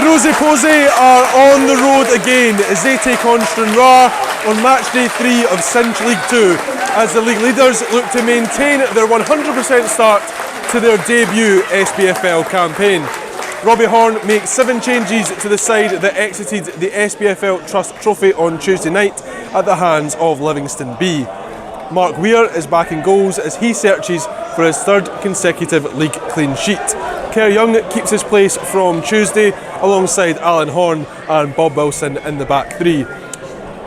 The Rosy Posy are on the road again as they take on Stranraer on match day 3 of Cinch League 2 as the league leaders look to maintain their 100% start to their debut SPFL campaign. Robbie Horn makes 7 changes to the side that exited the SPFL Trust Trophy on Tuesday night at the hands of Livingston B. Mark Weir is back in goals as he searches for his 3rd consecutive league clean sheet. Kerr Young keeps his place from Tuesday alongside Alan Horn and Bob Wilson in the back 3.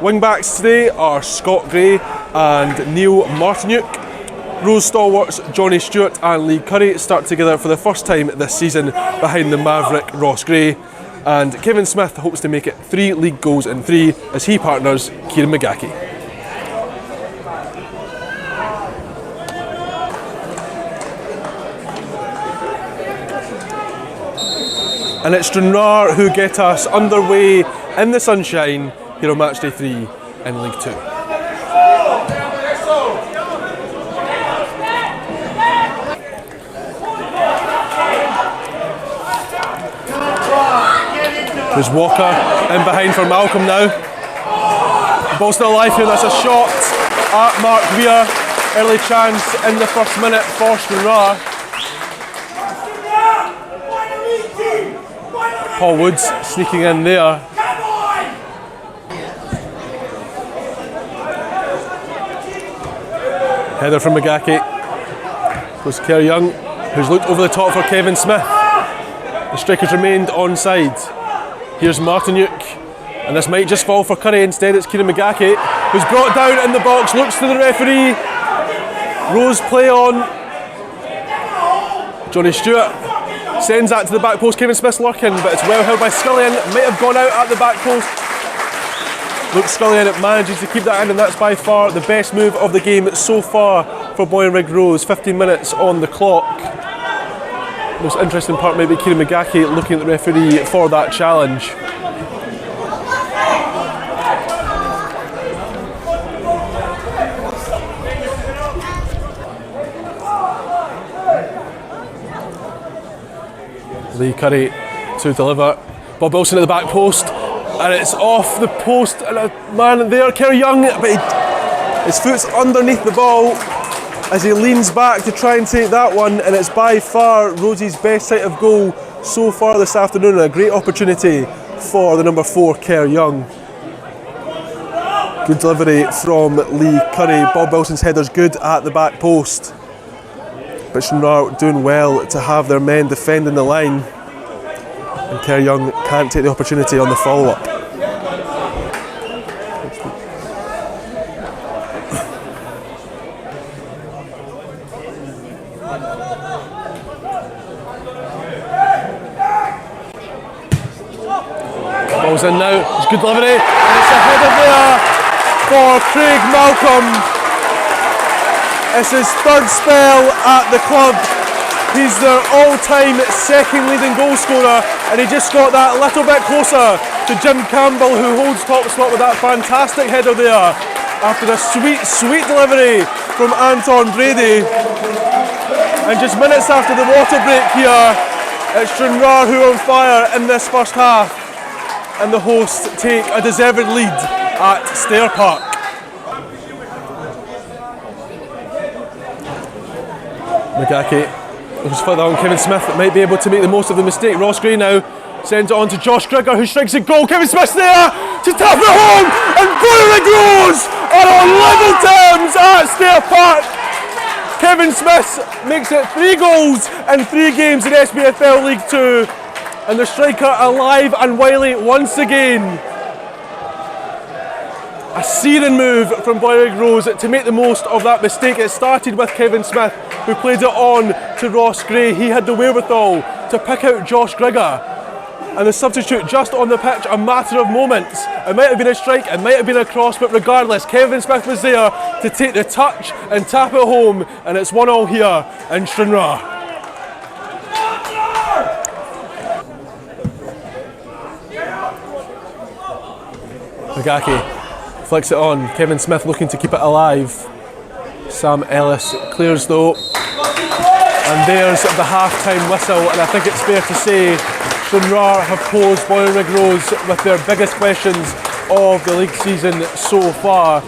Wingbacks today are Scott Gray and Neil Martinuke. Rose stalwarts Johnny Stewart and Lee Curry start together for the first time this season behind the maverick Ross Gray. And Kevin Smith hopes to make it 3 league goals in 3 as he partners Kieran McGackie. And it's Stranraer who get us underway in the sunshine here on match day 3 in League 2. There's Walker in behind for Malcolm now. The ball's still alive here, that's a shot at Mark Weir. Early chance in the first minute for Stranraer. Paul Woods sneaking in there. Header from McGackie. Goes Kerr Young, who's looked over the top for Kevin Smith. The strikers remained onside. Here's Martinuke, and this might just fall for Curry. Instead it's Kieran McGackie, who's brought down in the box, looks to the referee. Rose play on. Johnny Stewart sends that to the back post. Kevin Smith's lurking, but it's well held by Scullion. Might have gone out at the back post. Luke Scullion manages to keep that in, and that's by far the best move of the game so far for Bonnyrigg Rose. 15 minutes on the clock. Most interesting part maybe Kieran McGackie looking at the referee for that challenge. Lee Curry to deliver. Bob Wilson at the back post, and it's off the post, and a man there, Kerr Young, but his foot's underneath the ball as he leans back to try and take that one, and it's by far Rosie's best sight of goal so far this afternoon. A great opportunity for the number 4, Kerr Young. Good delivery from Lee Curry. Bob Wilson's header's good at the back post. But Stranraer doing well to have their men defending the line. And Kerr Young can't take the opportunity on the follow-up. Ball's in now, it's a good delivery. And it's a header there for Craig Malcolm. It's his 3rd spell at the club. He's their all-time 2nd leading goal scorer, and he just got that little bit closer to Jim Campbell, who holds top spot with that fantastic header there after a sweet delivery from Anton Brady. And just minutes after the water break here, it's Stranraer who are on fire in this first half, and the hosts take a deserved lead at Stair Park. McGackie looks further on Kevin Smith that might be able to make the most of the mistake. Ross Gray now sends it on to Josh Grigger, who strikes a goal. Kevin Smith's there to tap it home, and Bonnyrigg Rose are on level terms at Stair Park. Kevin Smith makes it 3 goals in 3 games in SPFL League 2, and the striker alive and wily once again. A searing move from Bonnyrigg Rose to make the most of that mistake. It started with Kevin Smith, who played it on to Ross Gray. He had the wherewithal to pick out Josh Grigger, and the substitute just on the pitch, a matter of moments. It might have been a strike, it might have been a cross, but regardless, Kevin Smith was there to take the touch and tap it home, and it's 1-1 here in Stranraer. McGackie flicks it on. Kevin Smith looking to keep it alive. Sam Ellis clears though. And there's the half-time whistle, and I think it's fair to say Stranraer have posed Bonnyrigg Rose with their biggest questions of the league season so far,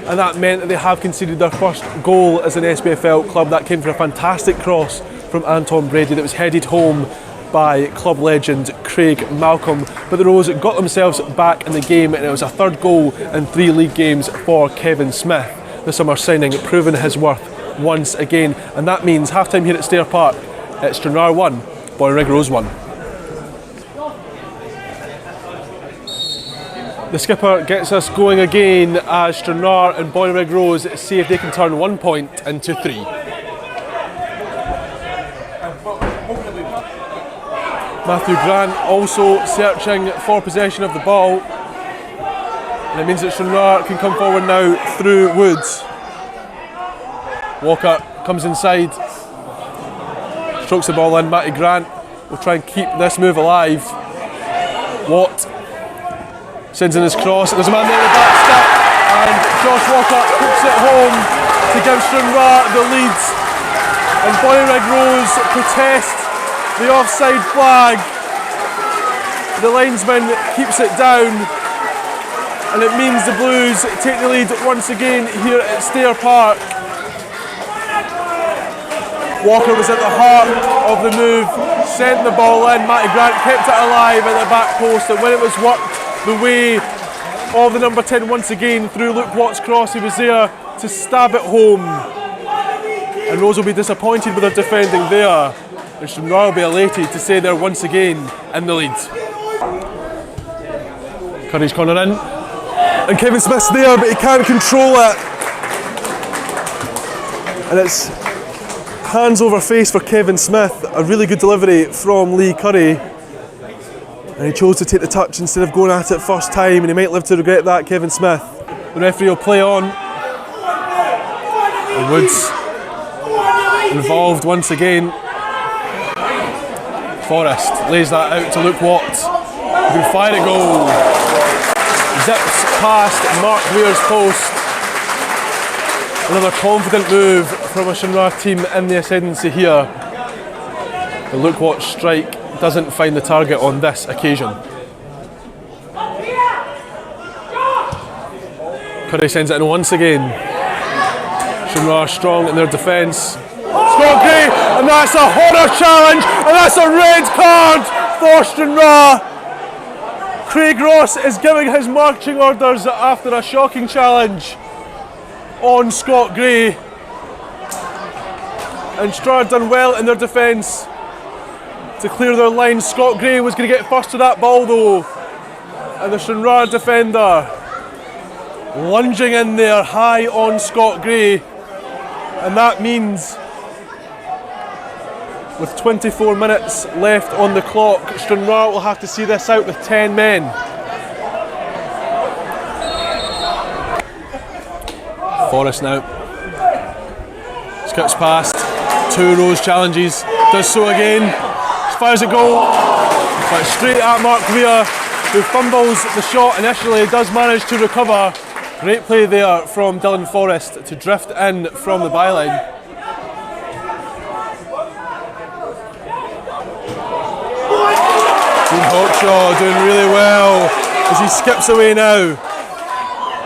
and that meant that they have conceded their first goal as an SPFL club. That came from a fantastic cross from Anton Brady that was headed home by club legend Craig Malcolm. But the Rose got themselves back in the game, and it was a third goal in 3 league games for Kevin Smith, the summer signing, proving his worth once again. And that means half-time here at Stair Park, it's Stranraer 1, Bonnyrigg Rose 1. The skipper gets us going again as Stranraer and Bonnyrigg Rose see if they can turn 1 point into 3. Matthew Grant also searching for possession of the ball, and it means that Stranraer can come forward now through Woods. Walker comes inside, strokes the ball in. Matty Grant will try and keep this move alive. Watt sends in his cross, there's a man there in the back step, and Josh Walker puts it home to give Stranraer the lead. And Bonnyrigg Rose protest the offside flag. The linesman keeps it down, and it means the Blues take the lead once again here at Stair Park. Walker was at the heart of the move, sent the ball in. Matty Grant kept it alive at the back post, and when it was worked the way of the number 10 once again through Luke Watt's cross, he was there to stab it home. And Rose will be disappointed with their defending there, and Stranraer will be elated to say they're once again in the lead. Curry's corner in, and Kevin Smith's there, but he can't control it. And it's hands over face for Kevin Smith. A really good delivery from Lee Curry. And he chose to take the touch instead of going at it first time, and he might live to regret that, Kevin Smith. The referee will play on. And Woods involved once again. Forrest lays that out to Luke Watt, who can fire a goal. Zips past Mark Weir's post. Another confident move from a Stranraer team in the ascendancy here. The Luke Watt strike doesn't find the target on this occasion. Curry sends it in once again. Stranraer strong in their defence. Scott Gray, and that's a horror challenge, and that's a red card for Stranraer. Craig Ross is giving his marching orders after a shocking challenge on Scott Gray. And Stranraer done well in their defence to clear their line. Scott Gray was going to get first to that ball though, and the Stranraer defender lunging in there high on Scott Gray, and that means with 24 minutes left on the clock, Stranraer will have to see this out with 10 men. Forrest now skips past 2 Rose challenges, does so again, fires a goal, but straight at Mark Weir, who fumbles the shot initially, does manage to recover. Great play there from Dylan Forrest to drift in from the byline. Dean Hawkshaw doing really well as he skips away now.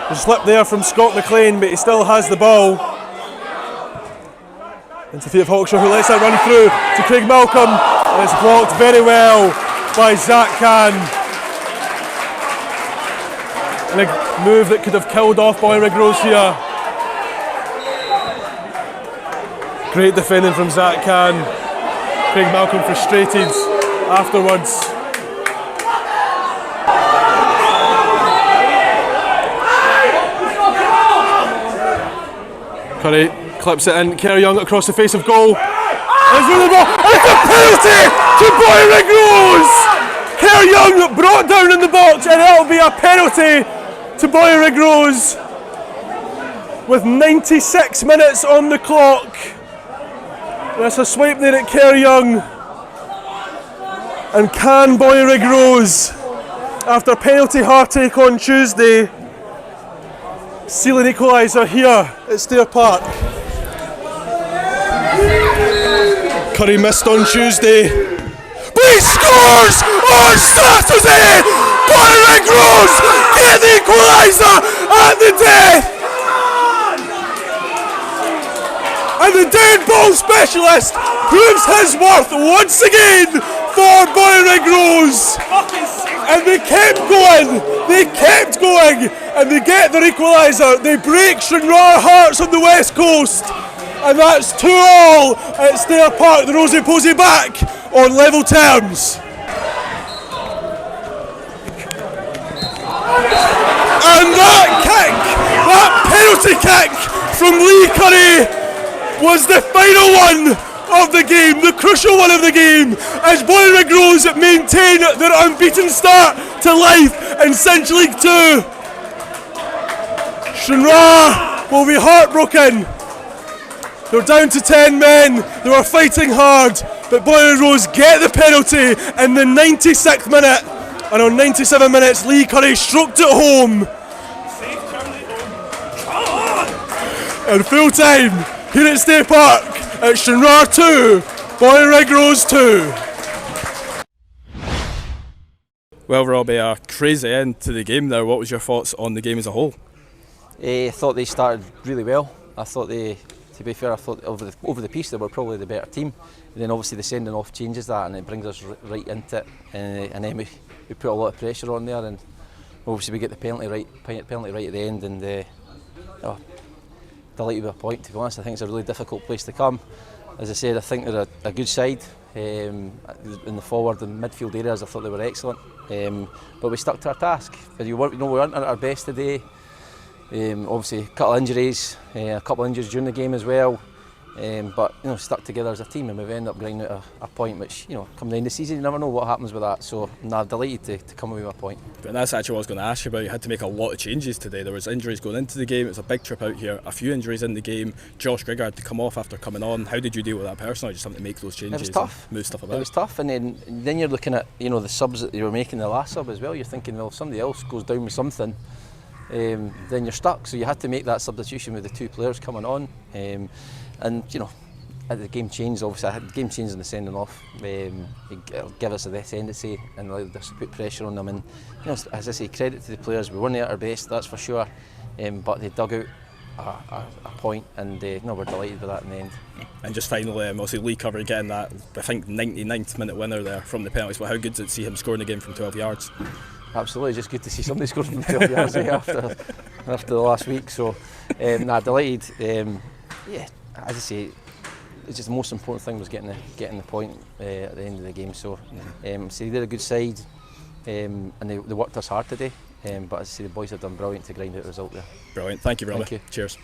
A slip there from Scott McLean, but he still has the ball. Into Fiat Hawkshaw, who lets that run through to Craig Malcolm, and it's blocked very well by Zach Can. And a move that could have killed off Bonnyrigg Rose here. Great defending from Zach Can. Craig Malcolm frustrated afterwards. Curry clips it in, Kerr Young across the face of goal. And it's really ball. And it's a penalty to Bonnyrigg Rose! Kerr Young brought down in the box, and it'll be a penalty to Bonnyrigg Rose with 96 minutes on the clock. And that's a swipe there at Kerr Young. And can Bonnyrigg Rose, after penalty heartache on Tuesday, seal an equaliser here at Stair Park? Curry missed on Tuesday, but He scores on Saturday! Bonnyrigg Rose get the equaliser at the death! And the dead ball specialist proves his worth once again for Bonnyrigg Rose. And they kept going, and they get their equaliser. They break Stranraer hearts on the west coast. And that's 2-2 at Stair Park. The Rosy Posy back on level terms. And that penalty kick from Lee Curry was the final one of the game, the crucial one of the game, as Bonnyrigg Rose maintain their unbeaten start to life in Cinch League 2. Stranraer will be heartbroken. They're down to 10 men, they were fighting hard, but Bonnyrigg Rose get the penalty in the 96th minute, and on 97 minutes Lee Curry stroked it home. And full time here at Stair Park, at Stranraer 2, Bonnyrigg Rose 2. Well, Robbie, a crazy end to the game there. What was your thoughts on the game as a whole? I thought they started really well. I thought to be fair, I thought over the piece they were probably the better team. And then obviously the sending off changes that, and it brings us right into it. And then we put a lot of pressure on there, and obviously we get the penalty right at the end. And delighted with a point, to be honest. I think it's a really difficult place to come. As I said, I think they're a good side in the forward and midfield areas. I thought they were excellent, but we stuck to our task. We weren't at our best today. Obviously, a couple of injuries during the game as well. But stuck together as a team, and we've ended up grinding out a point, which come the end of the season you never know what happens with that. So I'm delighted to come away with a point. But that's actually what I was going to ask you about. You had to make a lot of changes today. There was injuries going into the game. It was a big trip out here. A few injuries in the game. Josh Grigger had to come off after coming on. How did you deal with that personally? Just having to make those changes. It was tough. Move stuff about. It was tough, and then you're looking at the subs that you were making the last sub as well. You're thinking, well, if somebody else goes down with something, then you're stuck. So you had to make that substitution with the two players coming on, and the game changed. Obviously, the game changed in the sending off. It gave us a ascendancy and allowed us to put pressure on them. And as I say, credit to the players. We weren't at our best, that's for sure. But they dug out a point, and we're delighted with that in the end. And just finally, obviously Lee Curry getting that, I think, 99th minute winner there from the penalties. But how good did it see him scoring again from 12 yards? Absolutely, just good to see somebody scoring from 12 yards after the last week. So, delighted. As I say, it's just the most important thing was getting the point at the end of the game. So, so they did a good side, and they worked us hard today. But as I say, the boys have done brilliant to grind out a result there. Brilliant, thank you, Robbie. Thank you. Cheers.